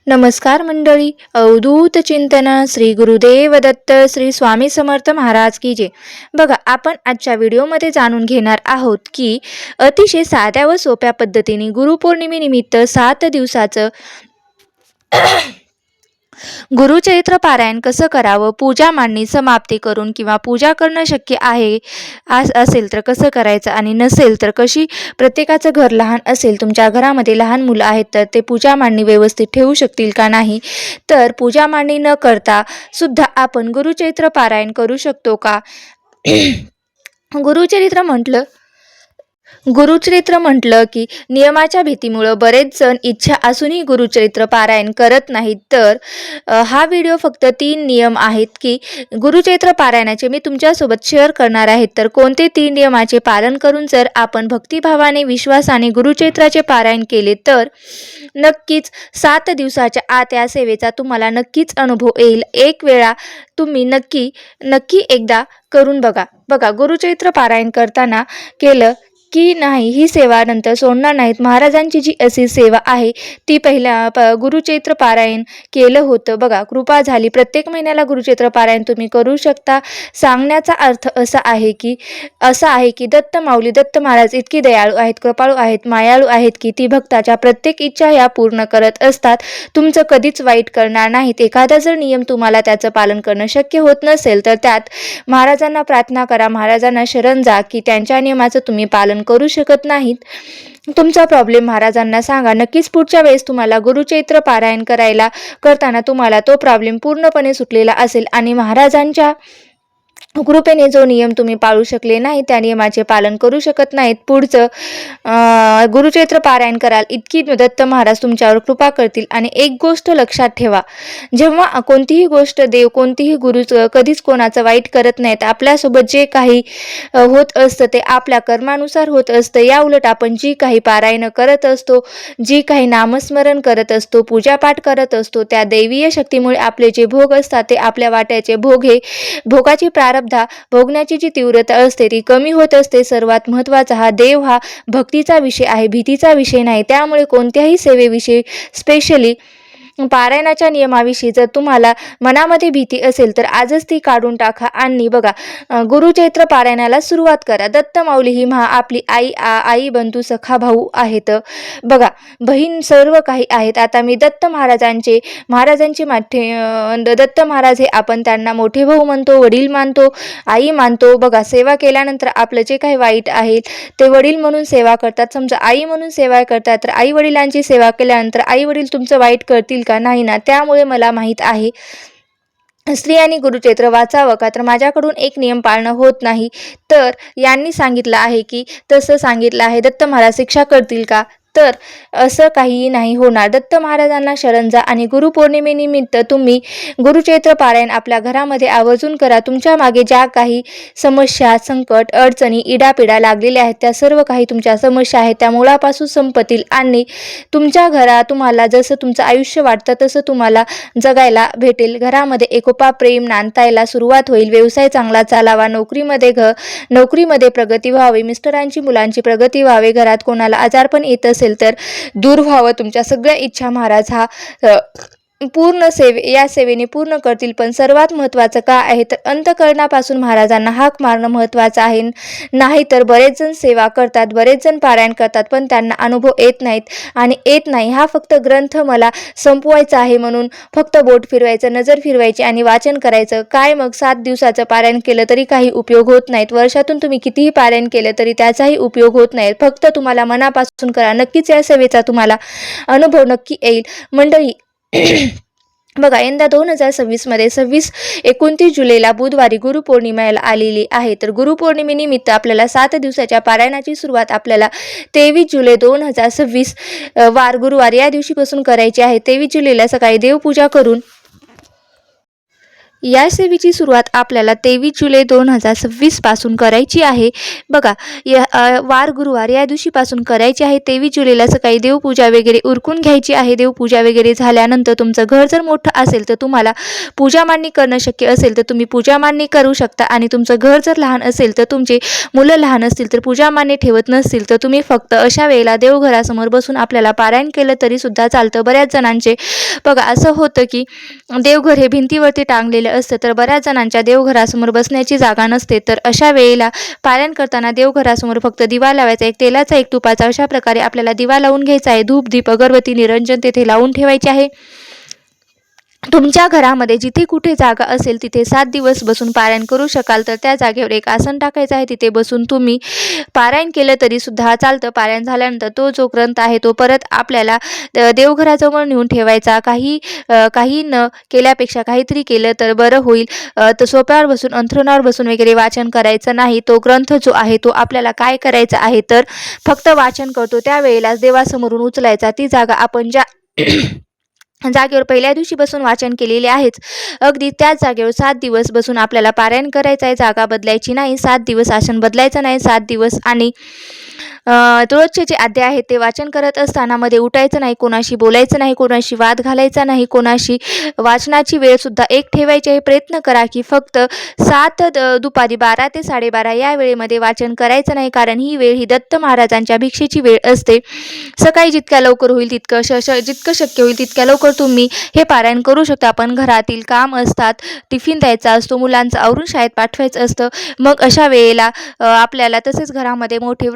नमस्कार मंडळी. अवधूत चिंतन श्री गुरुदेव दत्त श्री स्वामी समर्थ महाराज की जय. बघा, आपण आजच्या व्हिडिओमध्ये जाणून घेणार आहोत की अतिशय साध्या व सोप्या पद्धतीने गुरुपौर्णिमेनिमित्त 7 दिवसाचं गुरुचरित्र पारायण कसं करावं, पूजा मांडणी समाप्ती करून किंवा पूजा करणं शक्य आहे असेल तर कसं करायचं आणि नसेल तर कशी. प्रत्येकाचं घर लहान असेल, तुमच्या घरामध्ये लहान मुलं आहेत तर ते पूजा मांडणी व्यवस्थित ठेवू शकतील का नाही, तर पूजा मांडणी न करता सुद्धा आपण गुरुचरित्र पारायण करू शकतो का. गुरुचरित्र म्हटलं की नियमाच्या भीतीमुळं बरेच जण इच्छा असूनही गुरुचरित्र पारायण करत नाहीत. तर हा व्हिडिओ फक्त 3 नियम आहेत की गुरुचरित्र पारायणाचे मी तुमच्यासोबत शेअर करणार आहेत. तर कोणते 3 नियमाचे पालन करून जर आपण भक्तिभावाने विश्वासाने गुरुचरित्राचे पारायण केले तर नक्कीच 7 दिवसाच्या आत या सेवेचा तुम्हाला नक्कीच अनुभव येईल. एक वेळा तुम्ही नक्की एकदा करून बघा गुरुचरित्र पारायण करताना केलं की नाही ही सेवा नंतर सोडणार नाहीत. महाराजांची जी अशी सेवा आहे ती गुरुचरित्र पारायण केलं होतं बघा, कृपा झाली. प्रत्येक महिन्याला गुरुचरित्र पारायण तुम्ही करू शकता. सांगण्याचा अर्थ असा आहे की दत्त माऊली दत्त महाराज इतकी दयाळू आहेत, कृपाळू आहेत, मायाळू आहेत की ती भक्ताच्या प्रत्येक इच्छा ह्या पूर्ण करत असतात. तुमचं कधीच वाईट करणार नाहीत. एखादा जर नियम तुम्हाला त्याचं पालन करणं शक्य होत नसेल तर त्यात महाराजांना प्रार्थना करा, महाराजांना शरण जा की त्यांच्या नियमाचं तुम्ही पालन करू शकत नाहीत. तुमचा प्रॉब्लेम महाराजांना सांगा. नक्कीच पुढच्या वेळेस तुम्हाला गुरुचरित्र पारायण करताना तुम्हाला तो प्रॉब्लेम पूर्णपणे सुटलेला असेल आणि महाराजांच्या कृपेने जो नियम तुम्ही पाळू शकले नाही त्या नियमाचे पालन करू शकत नाहीत. पुढचं गुरुचरित्र पारायण कराल इतकी दत्त महाराज तुमच्यावर कृपा करतील. आणि एक गोष्ट लक्षात ठेवा, जेव्हा कोणतीही गोष्ट देव कोणतीही गुरु कधीच कोणाचं वाईट करत नाहीत. आपल्यासोबत जे काही होत असतं ते आपल्या कर्मानुसार होत असतं. या उलट आपण जी काही पारायण करत असतो, जी काही नामस्मरण करत असतो, पूजापाठ करत असतो, त्या दैवीय शक्तीमुळे आपले जे भोग असतात ते आपल्या वाट्याचे भोगाची प्रारब्ध भोगण्याची जी तीव्रता असते ती कमी होत असते. सर्वात महत्त्वाचा हा देव हा भक्तीचा विषय आहे, भीतीचा विषय नाही. त्यामुळे कोणत्याही सेवेविषयी स्पेशली पारायणाच्या नियमाविषयी जर तुम्हाला मनामध्ये भीती असेल तर आजच ती काढून टाका आणि गुरुचरित्र पारायणाला सुरुवात करा. दत्त माऊली ही आपली आई बंधू सखा भाऊ आहेत बघा, बहीण सर्व काही आहेत. आता मी दत्त महाराजांचे दत्त महाराज हे आपण त्यांना मोठे भाऊ मानतो, वडील मानतो, आई मानतो. बघा, सेवा केल्यानंतर आपलं जे काही वाईट आहे ते वडील म्हणून सेवा करतात. समजा आई म्हणून सेवा करतात तर आई वडिलांची सेवा केल्यानंतर आई वडील तुमचं वाईट करतील का, नाही ना. त्यामुळे मला माहीत आहे स्त्रियांनी गुरुचरित्र वाचावं का, तर माझ्याकडून एक नियम पाळणं होत नाही. तर यांनी सांगितलं आहे की तसं सांगितलं आहे, दत्त महाराज शिक्षा करतील का, तर असं काहीही नाही होणार. दत्त महाराजांना शरण जा आणि गुरुपौर्णिमेनिमित्त तुम्ही गुरुचरित्र पारायण आपल्या घरामध्ये आवर्जून करा. तुमच्या मागे ज्या काही समस्या, संकट, अडचणी, इडापिडा लागलेल्या आहेत त्या सर्व काही तुमच्या समस्या आहेत त्या मुळापासून संपतील आणि तुमच्या घरात तुम्हाला जसं तुमचं आयुष्य वाटतं तसं तुम्हाला जगायला भेटेल. घरामध्ये एकोपा, प्रेम नांदायला सुरुवात होईल. व्यवसाय चांगला चालावा, नोकरीमध्ये प्रगती व्हावी, मिस्टरांची मुलांची प्रगती व्हावी, घरात कोणाला आजारपण येत असेल तर दूर व्हावं. तुमच्या सगळ्या इच्छा महाराज या सेवेने पूर्ण करतील. पण सर्वात महत्त्वाचं काय आहे तर अंतःकरणापासून महाराजांना हाक मारणं महत्त्वाचं आहे. नाही तर बरेच जण सेवा करतात, बरेच जण पारायण करतात पण त्यांना अनुभव येत नाहीत आणि येत नाही. हा फक्त ग्रंथ मला संपवायचा आहे म्हणून फक्त बोट फिरवायचं, नजर फिरवायची आणि वाचन करायचं. काय मग 7 दिवसाचं पारायण केलं तरी काही उपयोग होत नाहीत. वर्षातून तुम्ही कितीही पारायण केलं तरी त्याचाही उपयोग होत नाही. फक्त तुम्हाला मनापासून करा. नक्कीच या सेवेचा तुम्हाला अनुभव नक्की येईल मंडळी. बघा, यंदा 2026 मध्ये 29 जुलैला बुधवारी गुरुपौर्णिमेला आलेली आहे. तर गुरुपौर्णिमेनिमित्त आपल्याला 7 दिवसाच्या पारायणाची सुरुवात आपल्याला 23 जुलै 2026 वार गुरुवार या दिवशीपासून करायची आहे. 23 जुलैला सकाळी देवपूजा करून या सेवेची सुरुवात आपल्याला 23 जुलै 2026 पासून करायची आहे. बघा, वार गुरुवार या दिवशीपासून करायची आहे. 23 जुलैला सकाळी देवपूजा वगैरे उरकून घ्यायची आहे. देवपूजा वगैरे झाल्यानंतर तुमचं घर जर मोठं असेल तर तुम्हाला पूजा मांडणी करणं शक्य असेल तर तुम्ही पूजा मांडणी करू शकता, आणि तुमचं घर जर लहान असेल तर तुमचे मुलं लहान असतील तर पूजा मांडणी ठेवत नसतील तर तुम्ही फक्त अशा वेळेला देवघरासमोर बसून आपल्याला पारायण केलं तरी सुद्धा चालतं. बऱ्याच जणांचे बघा असं होतं की देवघर हे भिंतीवरती टांगलेले असते, तर बऱ्याच जणांच्या देवघरासमोर बसण्याची जागा नसते. तर अशा वेळेला पारायण करताना देवघरासमोर फक्त दिवा लावायचा, एक तेलाचा एक तुपाचा, अशा प्रकारे आपल्याला दिवा लावून घ्यायचा आहे. धूप दीप अगरबत्ती निरंजन तेथे लावून ठेवायचे आहे. तुमच्या घरामध्ये जिथे कुठे जागा असेल तिथे 7 दिवस बसून पारायण करू शकाल, तर त्या जागेवर एक आसन टाकायचं आहे. तिथे बसून तुम्ही पारायण केलं तरी सुद्धा चालतं. पारायण झाल्यानंतर तो जो ग्रंथ आहे तो परत आपल्याला देवघराजवळ नेऊन ठेवायचा. काही न केल्यापेक्षा काहीतरी केलं तर बरं होईल. तर सोप्यावर बसून अंथरुणावर बसून वगैरे वाचन करायचं नाही. तो ग्रंथ जो आहे तो आपल्याला काय करायचा आहे तर फक्त वाचन करतो त्यावेळेलाच देवासमोरून उचलायचा. ती जागा आपण ज्या जागेवर पहिल्या दिवशी बसून वाचन केलेले आहेच, अगदी त्याच जागेवर 7 दिवस बसून आपल्याला पारायण करायचं आहे. जागा बदलायची नाही, 7 दिवस आसन बदलायचं नाही, 7 दिवस. आणि रोजचे जे अध्याय आहेत ते वाचन करत असताना मध्ये उठायचं नाही, कोणाशी बोलायचं नाही, कोणाशी वाद घालायचा नाही, कोणाशी वाचनाची वेळसुद्धा एक ठेवायची आहे. प्रयत्न करा की फक्त दुपारी 12 ते 12:30 या वेळेमध्ये वाचन करायचं नाही, कारण ही वेळ ही दत्त महाराजांच्या भिक्षेची वेळ असते. सकाळी जितक्या लवकर होईल जितकं शक्य होईल तितक्या लवकर तुम्ही हे पारायण करू शकता. पण घरातील काम असतात, टिफिन द्यायचा असतो, मुलांचं आवरून शाळेत पाठवायचं असतं, मग अशा वेळेला आपल्याला तसेच घरामध्ये मोठे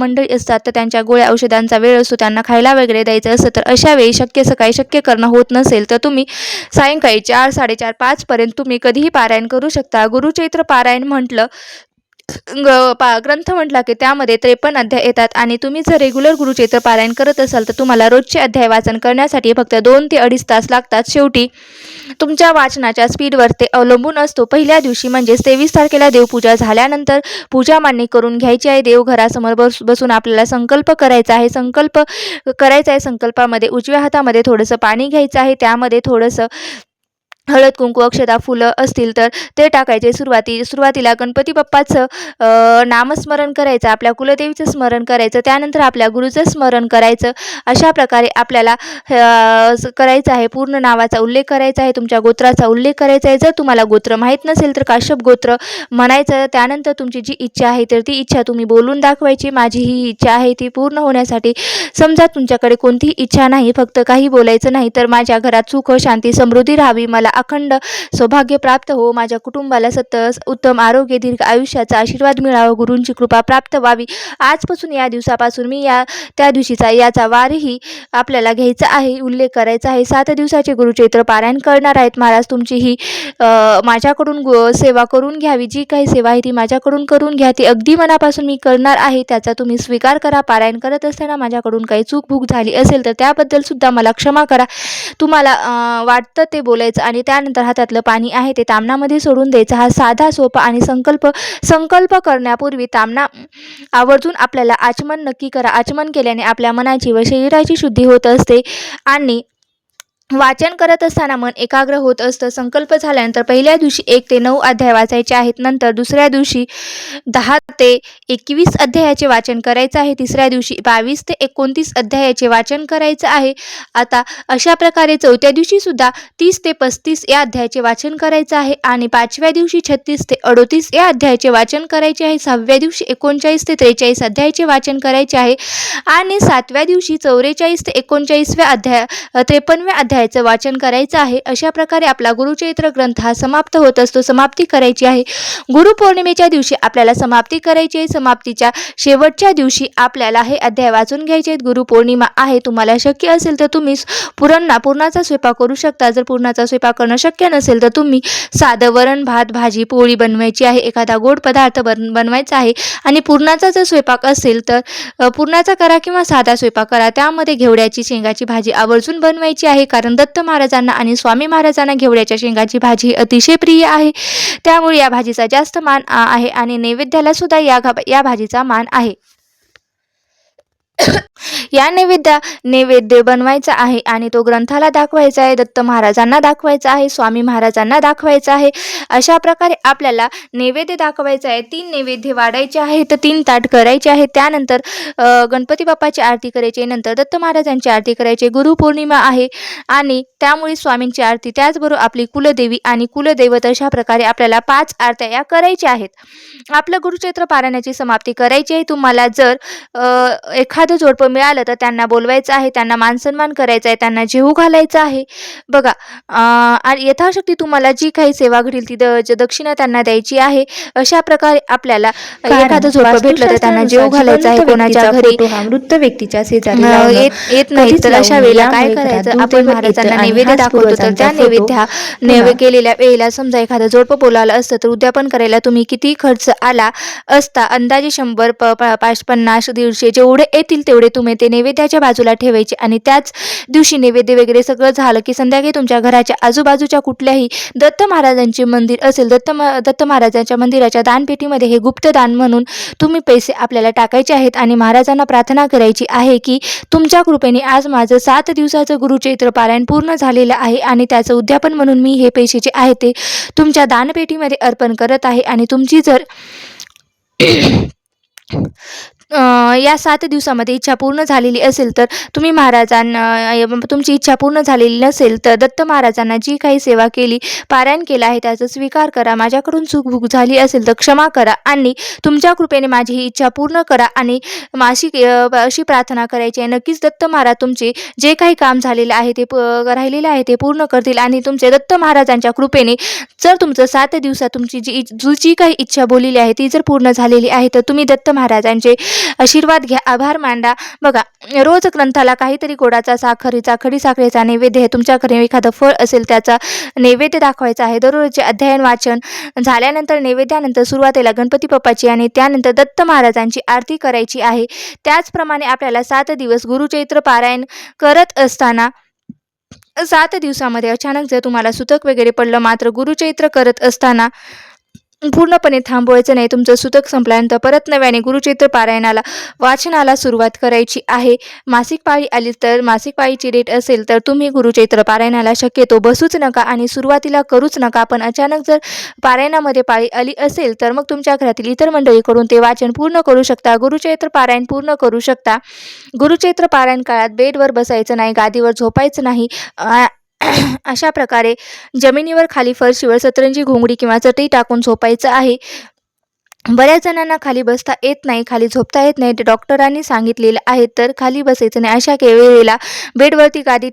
मंडळी असतात तर त्यांच्या गोळ्या औषधांचा वेळ असतो, त्यांना खायला वगैरे द्यायचं असतं. तर अशा वेळी सकाळी शक्य करणं होत नसेल तर तुम्ही सायंकाळी 4, 4:30, 5 पर्यंत तुम्ही कधीही पारायण करू शकता. गुरुचैत्र पारायण म्हटलं ग्रंथ म्हटला की त्यामध्ये 53 अध्याय येतात, आणि तुम्ही जर रेग्युलर गुरुचैत्र पारायण करत असाल तर तुम्हाला रोजचे अध्याय वाचन करण्यासाठी फक्त 2 ते 2.5 तास लागतात. शेवटी तुमच्या वाचनाच्या स्पीडवर ते अवलंबून असतो. पहिल्या दिवशी म्हणजेच 23 तारखेला देवपूजा झाल्यानंतर पूजा मांडणी करून घ्यायची आहे. देवघरासमोर बसून आपल्याला संकल्प करायचा आहे. संकल्पामध्ये उजव्या हातामध्ये थोडंसं पाणी घ्यायचं आहे. त्यामध्ये थोडंसं हळद, कुंकू, अक्षता, फुलं असतील तर ते टाकायचे. सुरुवातीला गणपती बाप्पाचं नामस्मरण करायचं, आपल्या कुलदेवीचं स्मरण करायचं, त्यानंतर आपल्या गुरुचं स्मरण करायचं. अशा प्रकारे आपल्याला करायचं आहे. पूर्ण नावाचा उल्लेख करायचा आहे, तुमच्या गोत्राचा उल्लेख करायचा आहे. जर तुम्हाला गोत्र माहीत नसेल तर काश्यप गोत्र म्हणायचं. त्यानंतर तुमची जी इच्छा आहे तर ती इच्छा तुम्ही बोलून दाखवायची. माझी ही इच्छा आहे ती पूर्ण होण्यासाठी. समजा तुमच्याकडे कोणतीही इच्छा नाही, फक्त काही बोलायचं नाही, तर माझ्या घरात सुख, शांती, समृद्धी राहावी, मला अखंड सौभाग्य प्राप्त हो, माझ्या कुटुंबाला उत्तम आरोग्य, दीर्घ आयुष्याचा आशीर्वाद मिळावा, गुरूंची कृपा प्राप्त व्हावी. आजपासून या दिवसापासून मी त्या दिवशीचा याचा वारही आपल्याला घ्यायचा आहे, उल्लेख करायचा आहे. 7 दिवसाचे गुरुचैत्र पारायण करणार आहेत महाराज. तुमची ही माझ्याकडून सेवा करून घ्यावी. जी काही सेवा आहे ती माझ्याकडून करून घ्या. ती अगदी मनापासून मी करणार आहे, त्याचा तुम्ही स्वीकार करा. पारायण करत असताना माझ्याकडून काही चूक झाली असेल तर त्याबद्दल सुद्धा मला क्षमा करा. तुम्हाला वाटतं ते बोलायचं, आणि त्यानंतर हातातलं पाणी आहे ते तामणामध्ये सोडून द्यायचं. हा साधा सोपा आणि संकल्प करण्यापूर्वी तामणा आवर्जून आपल्याला आचमन नक्की करा. आचमन केल्याने आपल्या मनाची व शरीराची शुद्धी होत असते, आणि वाचन करत असताना मन एकाग्र होत असतं. संकल्प झाल्यानंतर पहिल्या दिवशी 1 ते 9 अध्याय वाचायचे आहेत. नंतर दुसऱ्या दिवशी 10 ते 21 अध्यायाचे वाचन करायचं आहे. तिसऱ्या दिवशी 22 ते 29 अध्यायाचे वाचन करायचं आहे. आता अशा प्रकारे चौथ्या दिवशी सुद्धा 30 ते 35 या अध्यायाचे वाचन करायचं आहे, आणि 5व्या दिवशी 36 ते 38 या अध्यायाचे वाचन करायचे आहे. 6व्या दिवशी 39 ते 43 अध्यायाचे वाचन करायचे आहे, आणि 7व्या दिवशी 44 ते 39व्या 53व्या अध्यायाचे वाचन करायचं आहे. अशा प्रकारे आपला गुरुचैत्र ग्रंथ हा समाप्त होत असतो. समाप्ती करायची आहे गुरुपौर्णिमेच्या दिवशी, आपल्याला समाप्ती करायची आहे. समाप्तीच्या शेवटच्या दिवशी आपल्याला हे अध्याय वाचून घ्यायचे आहेत. गुरुपौर्णिमा आहे, तुम्हाला शक्य असेल तर तुम्ही पुरणाचा स्वयंपाक करू शकता. जर पुरणाचा स्वयंपाक करणं शक्य नसेल तर तुम्ही साधं वरण, भात, भाजी, पोळी बनवायची आहे. एखादा गोड पदार्थ बनवायचा आहे. आणि पुरणाचा जर स्वयंपाक असेल तर पुरणाचा करा किंवा साधा स्वयंपाक करा. त्यामध्ये घेवड्याची शेंगाची भाजी आवर्जून बनवायची आहे, कारण दत्त महाराजांना आणि स्वामी महाराजांना घेवड्याच्या शेंगाची भाजी अतिशय प्रिय आहे. त्यामुळे या भाजीचा जास्त मान आहे, आणि नैवेद्याला सुद्धा या भाजीचा मान आहे. या नैवेद्य बनवायचा आहे आणि तो ग्रंथाला दाखवायचा आहे, दत्त महाराजांना दाखवायचा आहे, स्वामी महाराजांना दाखवायचा आहे. अशा प्रकारे आपल्याला नैवेद्य दाखवायचा आहे. 3 नैवेद्य वाढायचे आहेत, 3 ताट करायचे आहेत. त्यानंतर गणपती बाप्पाची आरती करायची, नंतर दत्त महाराजांची आरती करायची. गुरुपौर्णिमा आहे आणि त्यामुळे स्वामींची आरती, त्याचबरोबर आपली कुलदेवी आणि कुलदैवत, अशा प्रकारे आपल्याला 5 आरत्या या करायच्या आहेत. आपलं गुरुचरित्र पारायणाची समाप्ती करायची आहे. तुम्हाला जर एखादं जोडपं मिळालं तर त्यांना बोलवायचं आहे, त्यांना मानसन्मान करायचा आहे, त्यांना जेवू घालायचं आहे. बघा, आणि यथाशक्ती तुम्हाला जी काही सेवा घडेल ती दक्षिणा त्यांना द्यायची आहे. अशा प्रकारे आपल्याला एखादं जोडपं भेटलं तर त्यांना जेवू घालायचं आहे. कोणाच्या घरी मृत व्यक्तीच्या येत नाही तर अशा वेळेला काय करायचं, आपण महाराजांना नैवेद्य दाखवतो तर त्या नैवेद्य केलेल्या वेळेला समजा एखादं जोडपं बोलावलं असतं तर उद्यापन करायला तुम्ही किती खर्च आला असता, अंदाजे 100 50 150 जेवढे येतील तेवढे तुम्ही ते नैवेद्याच्या बाजूला ठेवायचे. आणि त्याच दिवशी नैवेद्य वगैरे सगळं झालं की संध्याकाळी तुमच्या घराच्या आजूबाजूच्या कुठल्याही दत्त महाराजांचे मंदिर असेल, दत्त महाराजांच्या मंदिराच्या दानपेटीमध्ये हे गुप्त दान म्हणून तुम्ही पैसे आपल्याला टाकायचे आहेत आणि महाराजांना प्रार्थना करायची आहे की तुमच्या कृपेने आज माझं 7 दिवसाचं गुरुचरित्र पारायण पूर्ण झालेलं आहे आणि त्याचं उद्यापन म्हणून मी हे पैसे जे आहे ते तुमच्या दानपेटीमध्ये अर्पण करत आहे. आणि तुमची जर या 7 दिवसामध्ये इच्छा पूर्ण झालेली असेल तर तुम्ही महाराजांना, तुमची इच्छा पूर्ण झालेली नसेल तर दत्त महाराजांना जी काही सेवा केली, पारायण केलं आहे त्याचा स्वीकार करा. माझ्याकडून चूक झाली असेल तर क्षमा करा आणि तुमच्या कृपेने माझी ही इच्छा पूर्ण करा. आणि अशी प्रार्थना करायची आहे. नक्कीच दत्त महाराज तुमचे जे काही काम झालेलं आहे ते राहिलेलं आहे ते पूर्ण करतील आणि तुमचे दत्त महाराजांच्या कृपेने जर तुमचं 7 दिवसात तुमची जी काही इच्छा बोललेली आहे ती जर पूर्ण झालेली आहे तर तुम्ही दत्त महाराजांचे आशीर्वाद घ्या, आभार मांडा. बघा, रोज ग्रंथाला काहीतरी गोडाचा, साखरेचा, खडीसाखरेचा नैवेद्य आहे. तुमच्याकडे एखादं फळ असेल त्याचा नैवेद्य दाखवायचा आहे. दररोजचे अध्ययन वाचन झाल्यानंतर नैवेद्यानंतर सुरुवातीला गणपती बाप्पाची आणि त्यानंतर दत्त महाराजांची आरती करायची आहे. त्याचप्रमाणे आपल्याला 7 दिवस गुरुचरित्र पारायण करत असताना 7 दिवसामध्ये अचानक जर तुम्हाला सुतक वगैरे पडलं, मात्र गुरुचरित्र करत असताना पूर्णपणे थांबवायचं नाही. तुमचं सुतक संपल्यानंतर परत नव्याने गुरुचरित्र पारायणाला वाचनाला सुरुवात करायची आहे. मासिक पाळी आली तर, मासिक पाळीची डेट असेल तर तुम्ही गुरुचरित्र पारायणाला शक्यतो बसूच नका आणि सुरुवातीला करूच नका. पण अचानक जर पारायणामध्ये पाळी आली असेल तर मग तुमच्या घरातील इतर मंडळीकडून ते वाचन पूर्ण करू शकता, गुरुचरित्र पारायण पूर्ण करू शकता. गुरुचरित्र पारायण काळात बेडवर बसायचं नाही, गादीवर झोपायचं नाही. अशा प्रकारे जमिनीवर, खाली फरशीवर सतरंजी, घोंगडी किंवा चटई टाकून झोपायचं आहे. बऱ्याच जणांना खाली बसता येत नाही, खाली झोपता येत नाही, ते डॉक्टरांनी सांगितलेलं आहे तर खाली बसायचं नाही. अशा वेळेला बेडवरती गादी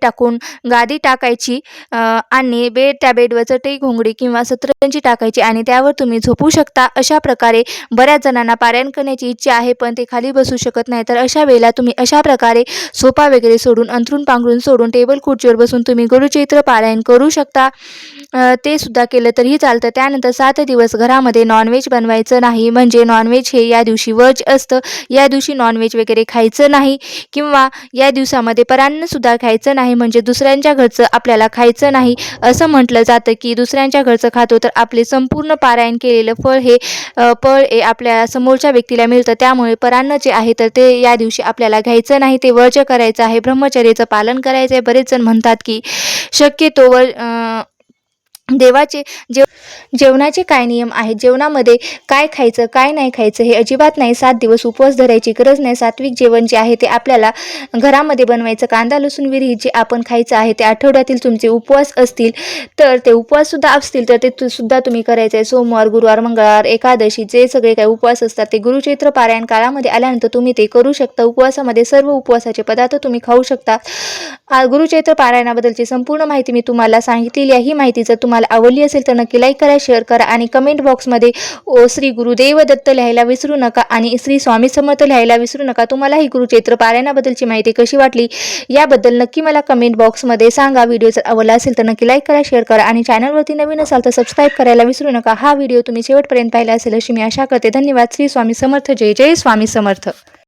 टाकायची आणि त्या बेडवर चटई, घोंगडी किंवा सतरंजी टाकायची आणि त्यावर तुम्ही झोपू शकता. अशा प्रकारे बऱ्याच जणांना पारायण करण्याची इच्छा आहे पण ते खाली बसू शकत नाही, तर अशा वेळेला तुम्ही अशा प्रकारे सोफा वगैरे सोडून, अंथरूण पांघरून सोडून टेबल खुर्चीवर बसून तुम्ही गुरुचरित्र पारायण करू शकता. ते सुद्धा केलं तरीही चालतं. त्यानंतर 7 दिवस घरामध्ये नॉनव्हेज बनवायचं नाही, म्हणजे नॉनव्हेज हे या दिवशी वर्ज असतं. या दिवशी नॉनव्हेज वगैरे खायचं नाही किंवा या दिवसामध्ये परान्नसुद्धा खायचं नाही, म्हणजे दुसऱ्यांच्या घरचं आपल्याला खायचं नाही. असं म्हटलं जातं की दुसऱ्यांच्या घरचं खातो तर आपले संपूर्ण पारायण केलेलं फळ हे आपल्या समोरच्या व्यक्तीला मिळतं. त्यामुळे परान्न जे आहे तर ते या दिवशी आपल्याला घ्यायचं नाही, ते वर्ज करायचं आहे, ब्रह्मचर्याचं पालन करायचं आहे. बरेच जण म्हणतात की शक्यतोवर जेवणाचे काय नियम आहेत, जेवणामध्ये काय खायचं काय नाही खायचं हे अजिबात नाही. 7 दिवस उपवास धरायची गरज नाही. सात्विक जेवण जे आहे ते आपल्याला घरामध्ये बनवायचं. कांदा लसूण विरहित जे आपण खायचं आहे ते आठवड्यातील तुमचे उपवास असतील तर ते उपवाससुद्धा असतील तर ते सुद्धा तुम्ही करायचं आहे. सोमवार, गुरुवार, मंगळवार, एकादशी जे सगळे काही उपवास असतात ते गुरुचरित्र पारायण काळामध्ये आल्यानंतर तुम्ही ते करू शकता. उपवासामध्ये सर्व उपवासाचे पदार्थ तुम्ही खाऊ शकता. गुरुचरित्र पारायणाबद्दलची संपूर्ण माहिती मी तुम्हाला सांगितलेली आहे. ही माहिती जर तुम्हाला आवडली असेल तर नक्की लाईक करा, शेअर करा आणि कमेंट बॉक्समध्ये श्री गुरुदेव दत्त लिहायला विसरू नका आणि श्री स्वामी समर्थ लिहायला विसरू नका. तुम्हाला ही गुरुचरित्र पारायणाबद्दलची माहिती कशी वाटली याबद्दल नक्की मला कमेंट बॉक्समध्ये सांगा. व्हिडिओ जर आवडला असेल तर नक्की लाईक करा, शेअर करा आणि चॅनलवरती नवीन असाल तर सबस्क्राईब करायला विसरू नका. हा व्हिडिओ तुम्ही शेवटपर्यंत पाहिला असेल अशी मी आशा करते. धन्यवाद. श्री स्वामी समर्थ. जय जय स्वामी समर्थ.